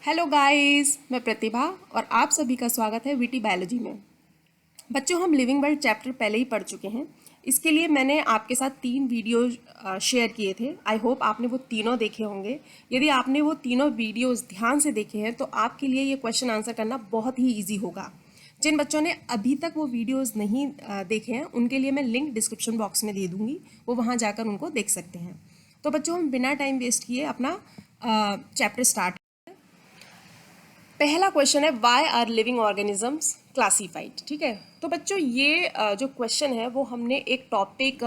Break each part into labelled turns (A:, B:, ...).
A: Hello guys, मैं प्रतिभा और आप सभी का स्वागत है वीटी बायोलॉजी में। बच्चों, हम लिविंग वर्ल्ड चैप्टर पहले ही पढ़ चुके हैं। इसके लिए मैंने आपके साथ 3 वीडियो शेयर किए थे। आई होप आपने वो तीनों देखे होंगे। यदि आपने वो तीनों वीडियोस ध्यान से देखे हैं तो आपके लिए ये क्वेश्चन आंसर करना बहुत ही ईजी होगा। जिन बच्चों ने अभी तक वो वीडियोस नहीं देखे हैं उनके लिए मैं लिंक डिस्क्रिप्शन बॉक्स में दे दूँगी, वो वहाँ जाकर उनको देख सकते हैं। तो बच्चों, हम बिना टाइम वेस्ट किए अपना चैप्टर स्टार्ट। पहला क्वेश्चन है why are living organisms classified. ठीक है, तो बच्चों ये जो क्वेश्चन है वो हमने एक टॉपिक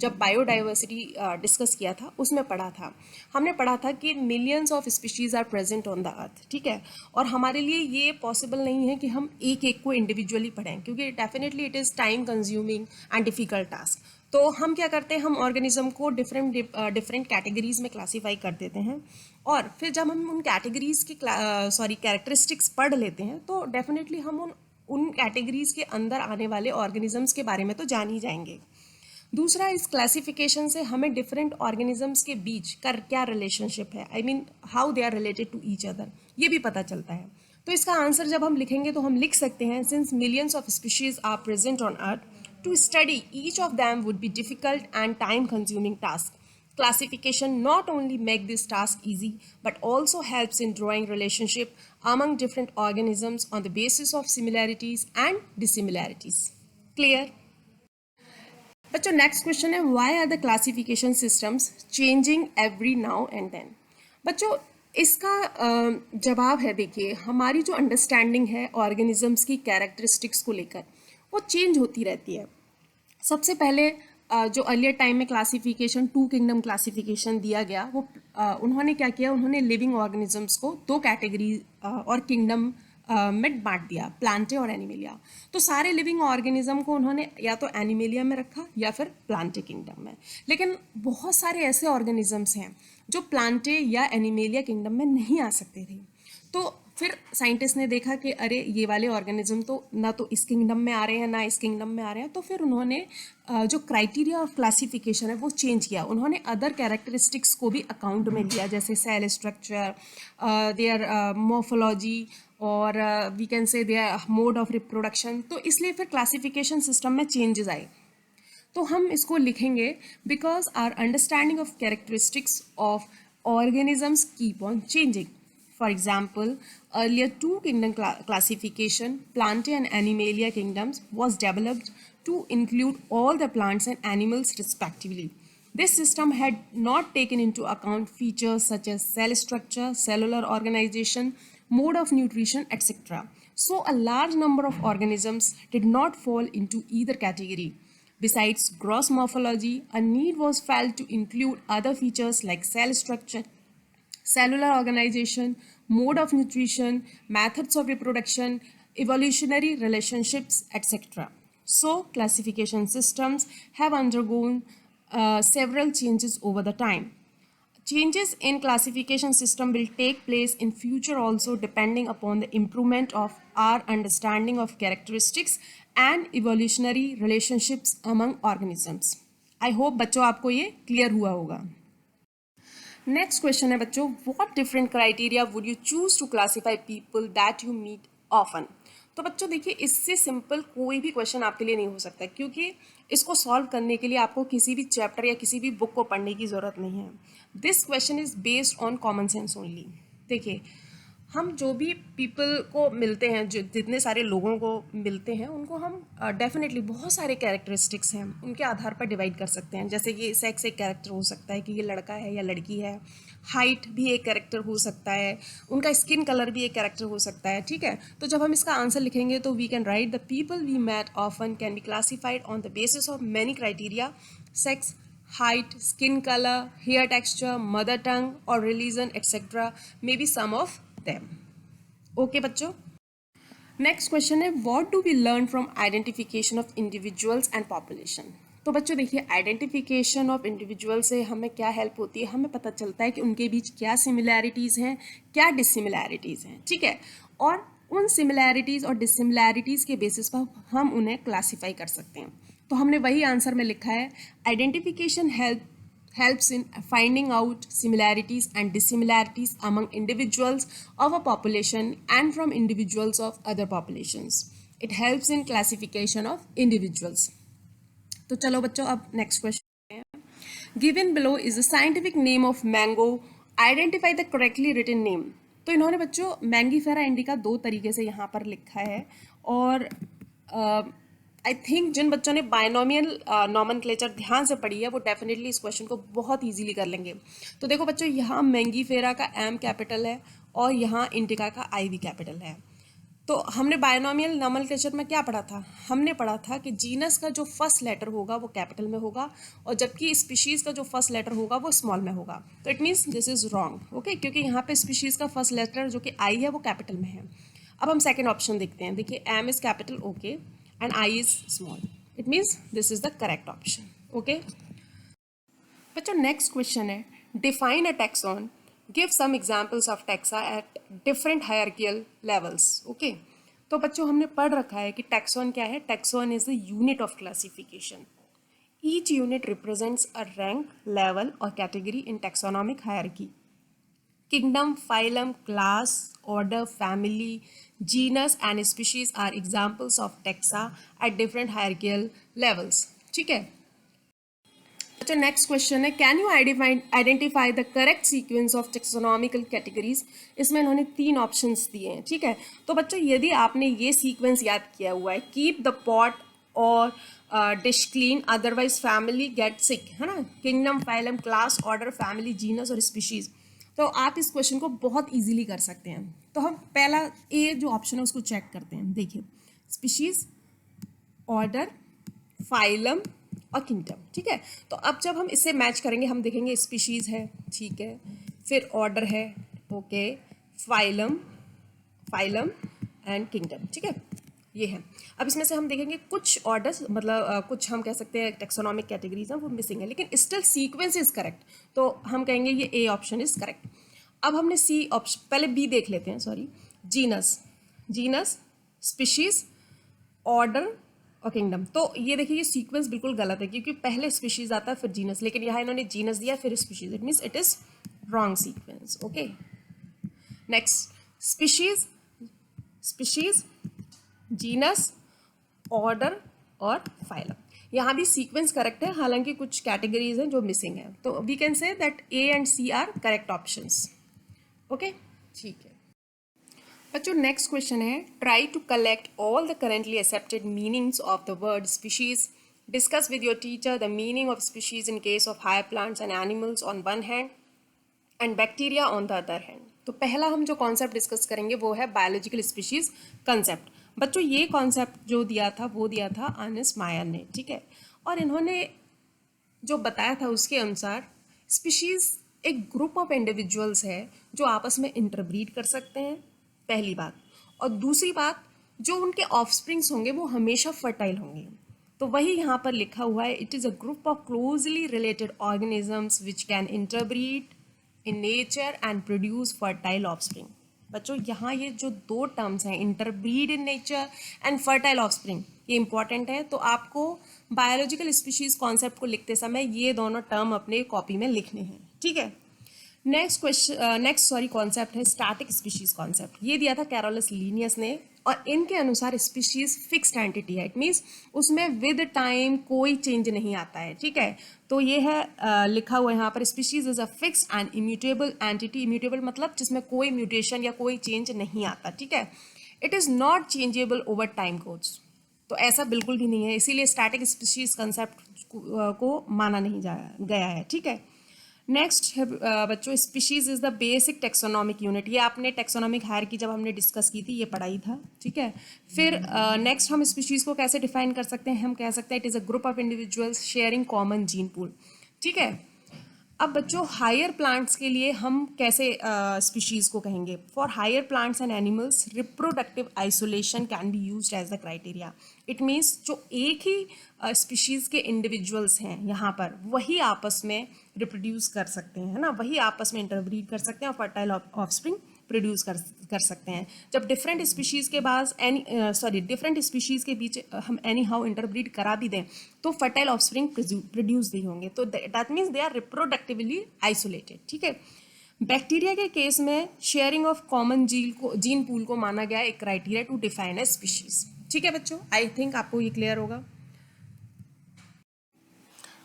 A: जब बायोडाइवर्सिटी डिस्कस किया था उसमें पढ़ा था। हमने पढ़ा था कि millions of species are present on the earth. ठीक है, और हमारे लिए ये पॉसिबल नहीं है कि हम एक एक को इंडिविजुअली पढ़ें, क्योंकि definitely it is time consuming and difficult task. तो हम क्या करते हैं, हम ऑर्गेनिज्म को डिफरेंट कैटेगरीज में क्लासीफाई कर देते हैं, और फिर जब हम उन कैटेगरीज की कैरेक्टरिस्टिक्स पढ़ लेते हैं तो डेफिनेटली हम उन कैटेगरीज के अंदर आने वाले ऑर्गेनिजम्स के बारे में तो जान ही जाएंगे। दूसरा, इस क्लासिफिकेशन से हमें डिफरेंट ऑर्गेनिजम्स के बीच का क्या रिलेशनशिप है, I mean how they are related to each other, ये भी पता चलता है। तो इसका आंसर जब हम लिखेंगे तो हम लिख सकते हैं, since millions of species are present on earth, to study each of them would be difficult and time consuming task. Classification not only make this task easy but also helps in drawing relationship among different organisms on the basis of similarities and dissimilarities. Clear? बच्चों, next question है why are the classification systems changing every now and then. बच्चों, इसका जवाब है, देखिए, हमारी जो understanding है ऑर्गेनिजम्स की कैरेक्टरिस्टिक्स को लेकर वो चेंज होती रहती है। सबसे पहले जो अर्लियर टाइम में क्लासिफिकेशन 2 किंगडम क्लासिफिकेशन दिया गया, वो उन्होंने क्या किया, उन्होंने लिविंग ऑर्गेनिजम्स को 2 कैटेगरी और किंगडम में बांट दिया, प्लांटे और एनिमेलिया। तो सारे लिविंग ऑर्गेनिज्म को उन्होंने या तो एनिमेलिया में रखा या फिर प्लांटे किंगडम में। लेकिन बहुत सारे ऐसे ऑर्गेनिजम्स हैं जो प्लांटे या एनिमेलिया किंगडम में नहीं आ सकते थे। तो फिर साइंटिस्ट ने देखा कि अरे, ये वाले ऑर्गेनिज्म तो ना तो इस किंगडम में आ रहे हैं ना इस किंगडम में आ रहे हैं। तो फिर उन्होंने जो क्राइटेरिया ऑफ क्लासिफिकेशन है वो चेंज किया। उन्होंने अदर कैरेक्टरिस्टिक्स को भी अकाउंट में लिया, जैसे सेल स्ट्रक्चर, देयर मॉर्फोलॉजी, और we can say their mode of reproduction. तो इसलिए फिर क्लासिफिकेशन सिस्टम में चेंजेस आए। तो हम इसको लिखेंगे, because our understanding of characteristics of organisms keep on changing. For example, earlier 2 kingdom classification, Plantae and Animalia kingdoms, was developed to include all the plants and animals respectively. This system had not taken into account features such as cell structure, cellular organization, mode of nutrition, etc. So a large number of organisms did not fall into either category. Besides gross morphology, a need was felt to include other features like cell structure, cellular organization, mode of nutrition, methods of reproduction, evolutionary relationships, etc. So, classification systems have undergone several changes over the time. Changes in classification system will take place in future also, depending upon the improvement of our understanding of characteristics and evolutionary relationships among organisms. I hope बच्चों आपको ये clear हुआ होगा। Next question है बच्चों, what different criteria would you choose to classify people that you meet often. तो बच्चों देखिए, इससे सिंपल कोई भी क्वेश्चन आपके लिए नहीं हो सकता, क्योंकि इसको सॉल्व करने के लिए आपको किसी भी चैप्टर या किसी भी बुक को पढ़ने की ज़रूरत नहीं है। This question is based on common sense only. देखिए, हम जो भी पीपल को मिलते हैं, जो जितने सारे लोगों को मिलते हैं, उनको हम डेफिनेटली बहुत सारे कैरेक्टरिस्टिक्स हैं उनके आधार पर डिवाइड कर सकते हैं। जैसे कि सेक्स एक कैरेक्टर हो सकता है कि ये लड़का है या लड़की है, हाइट भी एक कैरेक्टर हो सकता है, उनका स्किन कलर भी एक कैरेक्टर हो सकता है। ठीक है, तो जब हम इसका आंसर लिखेंगे तो we can write the people we met often can be classified on the basis of many criteria: sex, height, skin color, hair texture, mother tongue or religion, etc. may be some of them. Okay बच्चों, next question है what do we learn from identification of individuals and population. तो बच्चों देखिए, identification of individual से हमें क्या help होती है, हमें पता चलता है कि उनके बीच क्या सिमिलैरिटीज़ हैं, क्या डिसिमिलैरिटीज़ हैं। ठीक है, और उन सिमिलैरिटीज़ और डिसिमिलैरिटीज़ के बेसिस पर हम उन्हें क्लासीफाई कर सकते हैं। तो हमने वही आंसर में लिखा है, identification help helps in finding out similarities and dissimilarities among individuals of a population and from individuals of other populations. It helps in classification of individuals. तो चलो बच्चों अब नेक्स्ट क्वेश्चन है. Given below is the scientific name of mango, identify the correctly written name. तो इन्होंने बच्चों Mangifera indica दो तरीके से यहाँ पर लिखा है और आई थिंक जिन बच्चों ने बायनोमियल नॉमेनक्लेचर ध्यान से पढ़ी है वो डेफिनेटली इस क्वेश्चन को बहुत इजीली कर लेंगे. तो देखो बच्चों, यहाँ मैंगीफेरा का एम कैपिटल है और यहाँ इंडिका का आई भी कैपिटल है. तो हमने बायनोमियल नॉमेनक्लेचर में क्या पढ़ा था? हमने पढ़ा था कि जीनस का जो फर्स्ट लेटर होगा वो कैपिटल में होगा और जबकि स्पीशीज़ का जो फर्स्ट लेटर होगा वो स्मॉल में होगा. तो it means this is wrong. Okay, क्योंकि यहाँ पे स्पीशीज़ का फर्स्ट लेटर जो कि आई है वो कैपिटल में है. अब हम सेकेंड ऑप्शन देखते हैं. देखिए, M is capital, okay, and I is small. It means this is the correct option. Okay. बच्चों नेक्स्ट क्वेश्चन है, define a taxon, give some examples of taxa at different hierarchical levels. Okay. तो बच्चों हमने पढ़ रखा है कि taxon क्या है. Taxon is the unit of classification. Each unit represents a rank, level or category in taxonomic hierarchy. Kingdom, phylum, class, order, family, genus and species are examples of taxa at different hierarchical levels. ठीक है. अच्छा, next question है, can you identify the correct sequence of taxonomical categories. इसमें इन्होंने 3 options दिए हैं. ठीक है. तो बच्चों यदि आपने ये सीक्वेंस याद किया हुआ है, कीप द पॉट और dish clean, otherwise family get sick, है ना. Kingdom, phylum, class, order, family, genus और स्पीशीज. तो आप इस क्वेश्चन को बहुत इजीली कर सकते हैं. तो हम पहला ए जो ऑप्शन है उसको चेक करते हैं. देखिए, स्पीशीज, ऑर्डर, फाइलम और किंगडम. ठीक है. तो अब जब हम इससे मैच करेंगे हम देखेंगे स्पीशीज है, ठीक है, फिर ऑर्डर है, ओके, फाइलम एंड किंगडम. ठीक है, ये है. अब इसमें से हम देखेंगे कुछ ऑर्डर्स, मतलब कुछ हम कह सकते हैं टेक्सोनॉमिक कैटेगरीज हैं वो मिसिंग है, लेकिन स्टिल सीक्वेंस इज करेक्ट. तो हम कहेंगे ये ए ऑप्शन इज करेक्ट. अब हमने सी ऑप्शन, पहले बी देख लेते हैं. सॉरी, जीनस, स्पीशीज, ऑर्डर और किंगडम. तो ये देखिए, ये सीक्वेंस बिल्कुल गलत है क्योंकि पहले स्पीशीज आता है फिर जीनस, लेकिन यहाँ इन्होंने जीनस दिया फिर species. It means it is wrong sequence. Okay. Next, species, genus, order और फाइलम. यहाँ भी सीक्वेंस करेक्ट है, हालांकि कुछ कैटेगरीज हैं जो मिसिंग है. तो we can say that A and C are correct options. Okay, ठीक है. बच्चों नेक्स्ट क्वेश्चन है, try to collect all the currently accepted meanings of the word species. Discuss with your teacher the meaning of species in case of higher plants and animals on one hand and bacteria on the other hand. तो पहला हम जो concept discuss करेंगे वो है biological species concept. बच्चों ये concept जो दिया था वो दिया था अर्नेस्ट मायर ने. ठीक है. और इन्होंने जो बताया था उसके अनुसार स्पीशीज़ एक ग्रुप ऑफ इंडिविजुअल्स है जो आपस में इंटरब्रीड कर सकते हैं, पहली बात. और दूसरी बात, जो उनके ऑफस्प्रिंग्स होंगे वो हमेशा फर्टाइल होंगे. तो वही यहाँ पर लिखा हुआ है, it is a group of closely related organisms which can interbreed in nature and produce fertile offspring. बच्चों यहाँ ये जो 2 टर्म्स हैं, interbreed in nature and fertile offspring, ये इंपॉर्टेंट है. तो आपको बायोलॉजिकल स्पीशीज़ कॉन्सेप्ट को लिखते समय ये दोनों टर्म अपने कॉपी में लिखने हैं. ठीक है. नेक्स्ट कॉन्सेप्ट है स्टैटिक स्पीशीज कॉन्सेप्ट. ये दिया था कैरोलस लीनियस ने और इनके अनुसार स्पीशीज फिक्स्ड एंटिटी है. इट मीन्स उसमें विद टाइम कोई चेंज नहीं आता है. ठीक है. तो ये है लिखा हुआ यहाँ पर, species is a fixed and immutable entity. Immutable मतलब जिसमें कोई म्यूटेशन या कोई चेंज नहीं आता. ठीक है. It is not changeable over time codes. तो ऐसा बिल्कुल भी नहीं है, इसीलिए स्टैटिक स्पीशीज कंसेप्ट को माना नहीं गया है. ठीक है. नेक्स्ट है बच्चों, species is the basic taxonomic unit. ये आपने टेक्सोनॉमिक हायरार्की जब हमने डिस्कस की थी ये पढ़ाई था. ठीक है. फिर नेक्स्ट हम स्पीशीज को कैसे डिफाइन कर सकते हैं, हम कह सकते हैं it is a group of individuals sharing common gene pool. ठीक है. अब बच्चों हायर प्लांट्स के लिए हम कैसे स्पीशीज़ को कहेंगे. For higher plants and animals reproductive isolation can be used as the criteria. It means जो एक ही स्पीशीज़ के इंडिविजुअल्स हैं यहाँ पर वही आपस में रिप्रोड्यूस कर सकते हैं, है ना, वही आपस में इंटरब्रीड कर सकते हैं और फर्टाइल ऑफस्प्रिंग प्रोड्यूस कर सकते हैं। जब डिफरेंट स्पीशीज़ के बाद डिफरेंट स्पीशीज़ के बीच हम एनी हाउ इंटरब्रीड करा भी दें तो फर्टाइल ऑफस्प्रिंग प्रोड्यूस नहीं होंगे, तो that means they are reproductively isolated, ठीक है। बैक्टीरिया के केस में sharing of common gene pool को माना गया एक criteria to define a species, ठीक है बच्चों। आई थिंक आपको ये क्लियर होगा।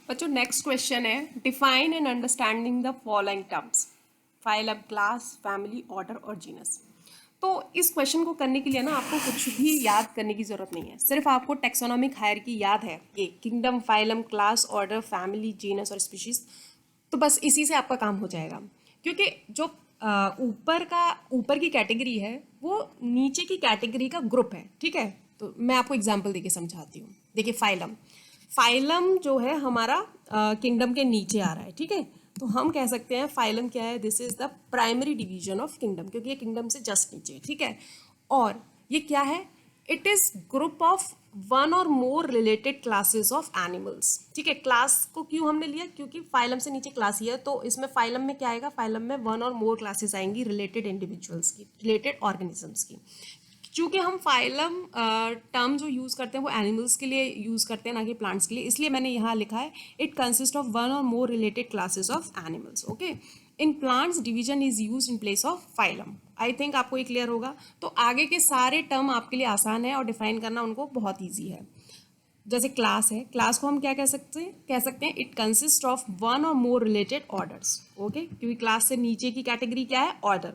A: बच्चों नेक्स्ट क्वेश्चन है, define and understanding the following terms, phylum, class, family, order और जीनस। तो इस क्वेश्चन को करने के लिए ना आपको कुछ भी याद करने की जरूरत नहीं है, सिर्फ आपको टेक्सोनॉमिक हायरार्की याद है, ये kingdom, phylum, class, order, family, genus और स्पीशीज, तो बस इसी से आपका काम हो जाएगा। क्योंकि जो ऊपर की कैटेगरी है वो नीचे की कैटेगरी का ग्रुप है, ठीक है। तो मैं आपको एग्जांपल देके समझाती हूँ। देखिए फाइलम जो है हमारा किंगडम के नीचे आ रहा है, ठीक है। तो हम कह सकते हैं फाइलम क्या है, this is the primary division of kingdom, क्योंकि ये किंगडम से जस्ट नीचे है, ठीक है। और ये क्या है, it is group of one और more related classes of animals, ठीक है। क्लास को क्यों हमने लिया, क्योंकि फाइलम से नीचे क्लास ही है, तो इसमें फाइलम में क्या आएगा, फाइलम में वन और मोर क्लासेस आएंगी रिलेटेड इंडिविजुअल्स की, रिलेटेड ऑर्गेनिजम्स की। चूँकि हम फाइलम टर्म जो यूज़ करते हैं वो एनिमल्स के लिए यूज़ करते हैं, ना कि प्लांट्स के लिए, इसलिए मैंने यहाँ लिखा है इट कंसिस्ट ऑफ वन और more related classes of animals, okay. In plants division is use in place of phylum. I think आपको ये क्लियर होगा। तो आगे के सारे टर्म आपके लिए आसान है और डिफाइन करना उनको बहुत ईजी है। जैसे क्लास है, क्लास को हम क्या कह सकते हैं इट कंसिस्ट ऑफ वन और मोर रिलेटेड ऑर्डर्स, ओके, क्योंकि क्लास से नीचे की कैटेगरी क्या है, order.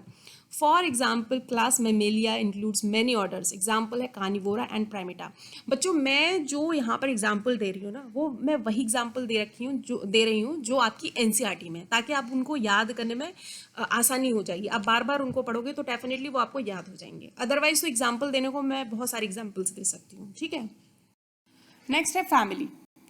A: For example class Mammalia includes many orders, example है कार्निवोरा एंड प्राइमेटा। बच्चों मैं जो यहाँ पर एग्जाम्पल दे रही हूँ ना, वो मैं वही एग्जाम्पल दे रही हूँ जो आपकी एनसीईआरटी में, ताकि आप उनको याद करने में आसानी हो जाएगी। आप बार बार उनको पढ़ोगे तो डेफिनेटली वो आपको याद हो जाएंगे। अदरवाइज तो एग्जाम्पल देने को मैं बहुत सारे एग्जाम्पल्स दे सकती हूँ, ठीक है। नेक्स्ट है फैमिली।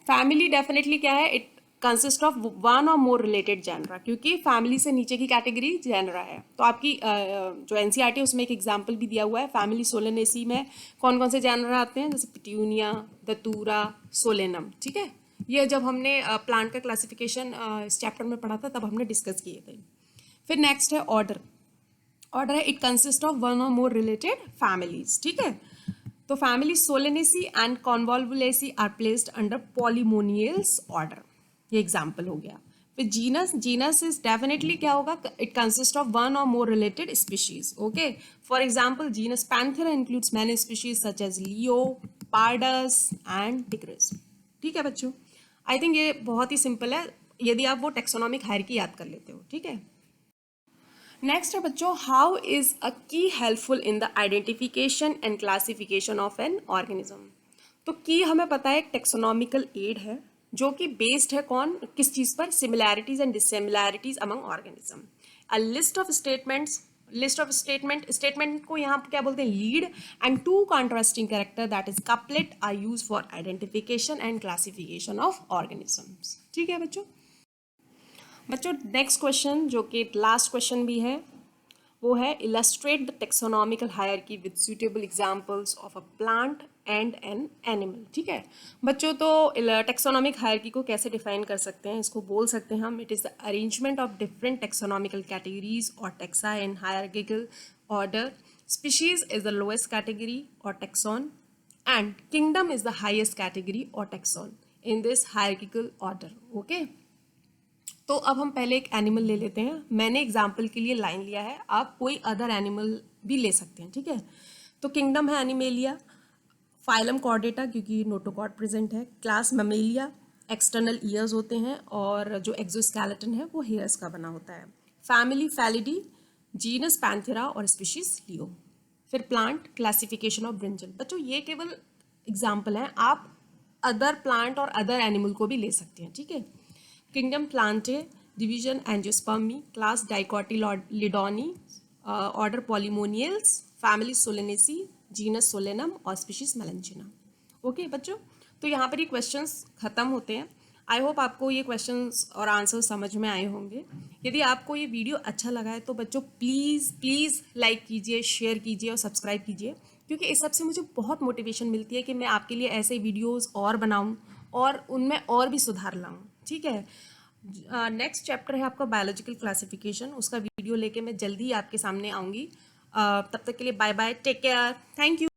A: फैमिली डेफिनेटली क्या है, इट कंसिस्ट ऑफ वन और मोर रिलेटेड जेनरा, क्योंकि फैमिली से नीचे की कैटेगरी जेनरा है। तो आपकी जो एनसीईआरटी है उसमें एक एग्जांपल भी दिया हुआ है, फैमिली सोलेनेसी में कौन कौन से जेनरा आते हैं, जैसे पिट्यूनिया, दतूरा, सोलेनम, ठीक है। ये जब हमने प्लांट का क्लासिफिकेशन इस चैप्टर में पढ़ा था तब हमने डिस्कस किए थे। फिर नेक्स्ट है ऑर्डर है, इट कंसिस्ट ऑफ वन और मोर रिलेटेड फैमिलीज, ठीक है। तो family solanaceae and convolvulaceae are placed under polemoniales order, ये एग्जाम्पल हो गया। फिर जीनस इज डेफिनेटली क्या होगा, इट कंसिस्ट ऑफ वन और more related species, okay. For example genus Panthera includes many species such as leo, pardus and tigris, ठीक है बच्चों। आई थिंक ये बहुत ही सिंपल है यदि आप वो टेक्सोनॉमिक हायरार्की याद कर लेते हो, ठीक है। नेक्स्ट है बच्चों, हाउ इज अ की helpful in the identification and classification of an organism. तो की हमें पता है एक टेक्सोनॉमिकल एड है जो कि बेस्ड है किस चीज़ पर, similarities and dissimilarities among organism. A list of statement को यहाँ क्या बोलते हैं, lead, and two contrasting character that is couplet are use for identification and classification of organisms, ठीक है बच्चों नेक्स्ट क्वेश्चन जो कि लास्ट क्वेश्चन भी है वो है, illustrate the taxonomical hierarchy with suitable examples of a plant and an animal, ठीक है बच्चों। तो टेक्सोनॉमिक हायरार्की को कैसे डिफाइन कर सकते हैं, इसको बोल सकते हैं हम, it is the arrangement of different taxonomical categories और taxa in hierarchical order. Species is the lowest category और taxon, and kingdom is the highest category और taxon in this hierarchical order, okay. तो अब हम पहले एक एनिमल ले लेते हैं। मैंने एग्जाम्पल के लिए लाइन लिया है, आप कोई अदर एनिमल भी ले सकते हैं, ठीक है। तो किंगडम है एनिमेलिया, फाइलम कॉर्डेटा क्योंकि नोटोकॉर्ड प्रेजेंट है, क्लास ममेलिया, एक्सटर्नल ईयर्स होते हैं और जो एक्सोस्केलेटन है वो हेयर्स का बना होता है। फैमिली फैलिडी, जीनस पैंथेरा और स्पीशीज लियो। फिर प्लांट क्लासिफिकेशन ऑफ ब्रिंजल। बच्चों ये केवल एग्जाम्पल हैं, आप अदर प्लांट और अदर एनिमल को भी ले सकते हैं, ठीक है। Kingdom Plantae, division Angiospermae, class Dicotyledonae, order Polemoniales, family Solanaceae, genus Solanum और स्पीशीज मेलेंचिना, ओके बच्चों। तो यहाँ पर ये क्वेश्चंस खत्म होते हैं। आई होप आपको ये क्वेश्चंस और आंसर समझ में आए होंगे। यदि आपको ये वीडियो अच्छा लगा है तो बच्चों प्लीज़ लाइक कीजिए, शेयर कीजिए और सब्सक्राइब कीजिए, क्योंकि इस सबसे मुझे बहुत मोटिवेशन मिलती है कि मैं आपके लिए ऐसे वीडियोज़ और बनाऊँ और उनमें और भी सुधार लाऊँ, ठीक है। नेक्स्ट चैप्टर है आपका बायोलॉजिकल क्लासिफिकेशन, उसका वीडियो लेके मैं जल्दी आपके सामने आऊँगी। तब तक के लिए bye bye, take care, thank you.